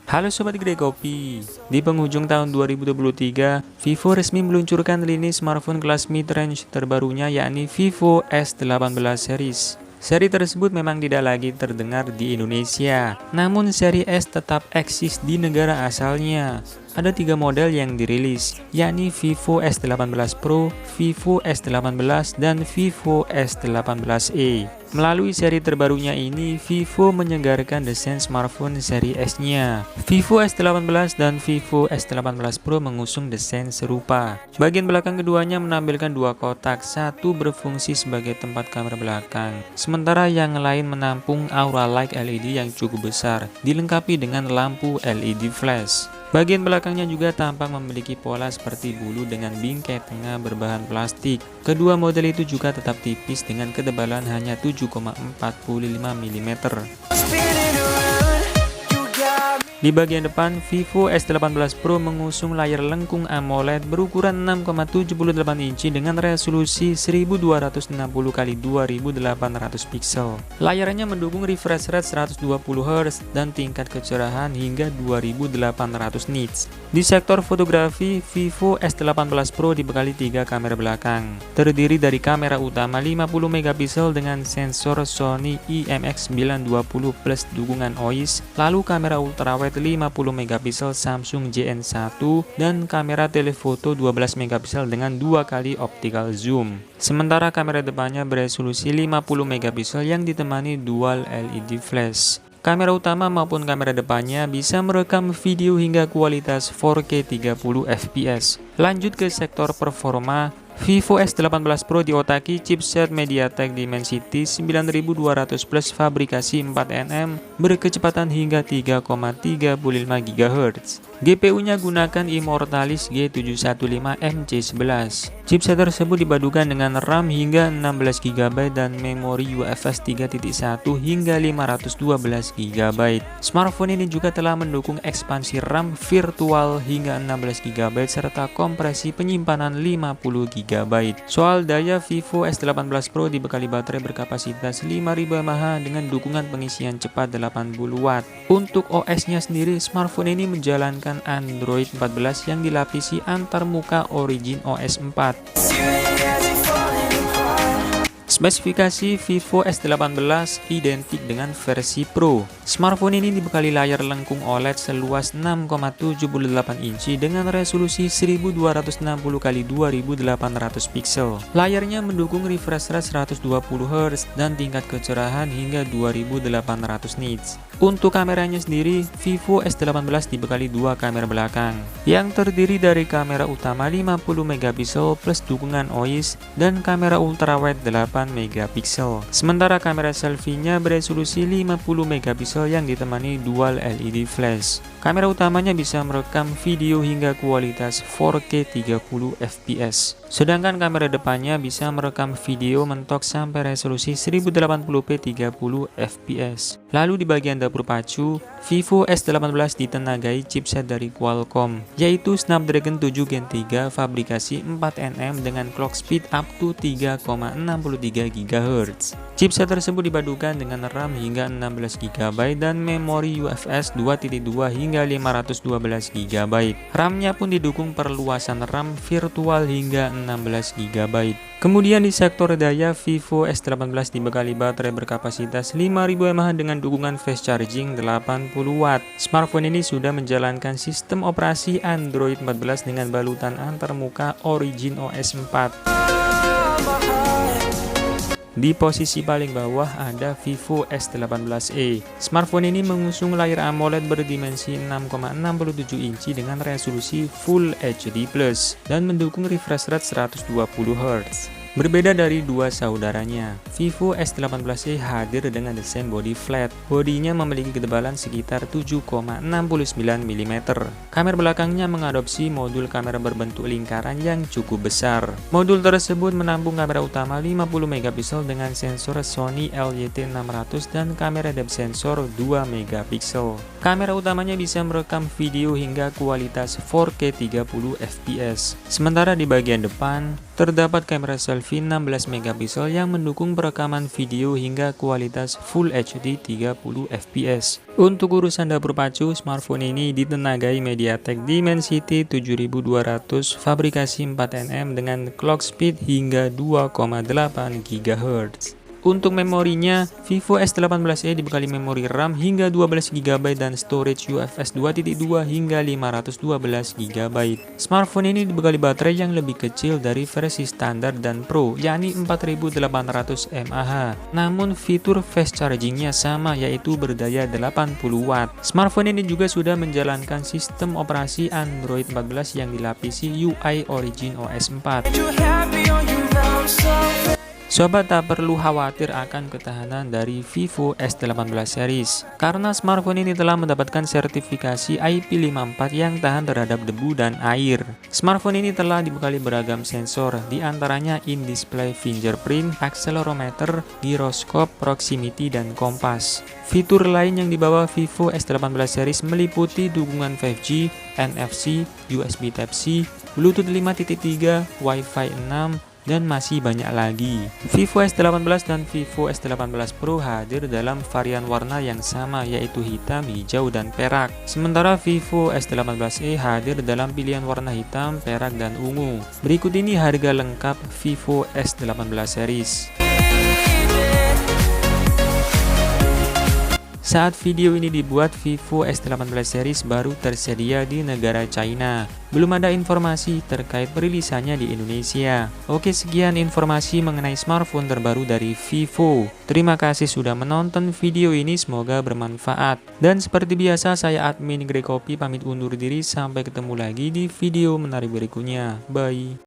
Halo Sobat Gede Kopi, di penghujung tahun 2023, Vivo resmi meluncurkan lini smartphone kelas mid-range terbarunya yakni Vivo S18 series. Seri tersebut memang tidak lagi terdengar di Indonesia, namun seri S tetap eksis di negara asalnya. Ada 3 model yang dirilis, yakni Vivo S18 Pro, Vivo S18, dan Vivo S18e. Melalui seri terbarunya ini, Vivo menyegarkan desain smartphone seri S-nya. Vivo S18 dan Vivo S18 Pro mengusung desain serupa. Bagian belakang keduanya menampilkan 2 kotak, satu berfungsi sebagai tempat kamera belakang, sementara yang lain menampung aura light LED yang cukup besar, dilengkapi dengan lampu LED flash. Bagian belakangnya juga tampak memiliki pola seperti bulu dengan bingkai tengah berbahan plastik. Kedua model itu juga tetap tipis dengan ketebalan hanya 7,45 mm. Di bagian depan, Vivo S18 Pro mengusung layar lengkung AMOLED berukuran 6,78 inci dengan resolusi 1260x2800 pixel. Layarnya mendukung refresh rate 120Hz dan tingkat kecerahan hingga 2800 nits. Di sektor fotografi, Vivo S18 Pro dibekali 3 kamera belakang, terdiri dari kamera utama 50MP dengan sensor Sony IMX920 plus dukungan OIS, lalu kamera ultrawide 50MP Samsung JN1 dan kamera telefoto 12MP dengan 2 kali optical zoom. Sementara kamera depannya beresolusi 50MP yang ditemani dual LED flash. Kamera utama maupun kamera depannya bisa merekam video hingga kualitas 4K 30fps. Lanjut ke sektor performa, Vivo S18 Pro diotaki chipset MediaTek Dimensity 9200 plus fabrikasi 4nm berkecepatan hingga 3,35 GHz. GPU-nya gunakan Immortalis G715MC11. Chipset tersebut dipadukan dengan RAM hingga 16GB dan memori UFS 3.1 hingga 512GB. Smartphone ini juga telah mendukung ekspansi RAM virtual hingga 16GB serta kompresi penyimpanan 50GB. Soal daya, Vivo S18 Pro dibekali baterai berkapasitas 5000 mAh dengan dukungan pengisian cepat 80W. Untuk OS-nya sendiri, smartphone ini menjalankan Android 14 yang dilapisi antarmuka Origin OS 4. Spesifikasi Vivo S18 identik dengan versi Pro. Smartphone ini dibekali layar lengkung OLED seluas 6,78 inci dengan resolusi 1260x2800 pixel. Layarnya mendukung refresh rate 120Hz dan tingkat kecerahan hingga 2800 nits. Untuk kameranya sendiri, Vivo S18 dibekali 2 kamera belakang yang terdiri dari kamera utama 50MP plus dukungan OIS dan kamera ultrawide 8MP. Sementara kamera selfie-nya beresolusi 50MP yang ditemani dual LED flash. Kamera utamanya bisa merekam video hingga kualitas 4K 30fps. Sedangkan kamera depannya bisa merekam video mentok sampai resolusi 1080p 30fps. Lalu di bagian dapur pacu, Vivo S18 ditenagai chipset dari Qualcomm, yaitu Snapdragon 7 Gen 3 fabrikasi 4nm dengan clock speed up to 3,63 GHz. Chipset tersebut dipadukan dengan RAM hingga 16GB dan memori UFS 2.2 hingga 512GB. RAM-nya pun didukung perluasan RAM virtual hingga 16GB. Kemudian di sektor daya, Vivo S18 dibekali baterai berkapasitas 5000 mAh dengan dukungan fast charging 80W. Smartphone ini sudah menjalankan sistem operasi Android 14 dengan balutan antarmuka Origin OS 4. Di posisi paling bawah ada Vivo S18e. Smartphone ini mengusung layar AMOLED berdimensi 6,67 inci dengan resolusi Full HD+ dan mendukung refresh rate 120Hz. Berbeda dari dua saudaranya, Vivo S18e hadir dengan desain body flat. Bodinya memiliki ketebalan sekitar 7,69 mm. Kamera belakangnya mengadopsi modul kamera berbentuk lingkaran yang cukup besar. Modul tersebut menampung kamera utama 50MP dengan sensor Sony LYT600 dan kamera depth sensor 2MP. Kamera utamanya bisa merekam video hingga kualitas 4K 30fps. Sementara di bagian depan, Terdapat kamera selfie 16 megapiksel yang mendukung perekaman video hingga kualitas Full HD 30 fps. Untuk urusan dapur pacu, smartphone ini ditenagai MediaTek Dimensity 7200 fabrikasi 4nm dengan clock speed hingga 2,8 GHz. Untuk memorinya, Vivo S18e dibekali memori RAM hingga 12 GB dan storage UFS 2.2 hingga 512 GB. Smartphone ini dibekali baterai yang lebih kecil dari versi standar dan Pro, yakni 4800 mAh. Namun fitur fast chargingnya sama, yaitu berdaya 80 Watt. Smartphone ini juga sudah menjalankan sistem operasi Android 14 yang dilapisi UI Origin OS 4. Sobat tak perlu khawatir akan ketahanan dari Vivo S18 series, karena smartphone ini telah mendapatkan sertifikasi IP54 yang tahan terhadap debu dan air. Smartphone ini telah dibekali beragam sensor, diantaranya in-display fingerprint, accelerometer, gyroscope, proximity, dan kompas. Fitur lain yang dibawa Vivo S18 series meliputi dukungan 5G, NFC, USB Type-C, Bluetooth 5.3, Wi-Fi 6, dan masih banyak lagi. Vivo S18 dan Vivo S18 Pro hadir dalam varian warna yang sama, yaitu hitam, hijau, dan perak. Sementara Vivo S18e hadir dalam pilihan warna hitam, perak, dan ungu. Berikut ini harga lengkap Vivo S18 series. Saat video ini dibuat, Vivo S18 series baru tersedia di negara China. Belum ada informasi terkait perilisannya di Indonesia. Oke, sekian informasi mengenai smartphone terbaru dari Vivo. Terima kasih sudah menonton video ini, semoga bermanfaat. Dan seperti biasa, saya admin Greg Kopi pamit undur diri, sampai ketemu lagi di video menarik berikutnya. Bye.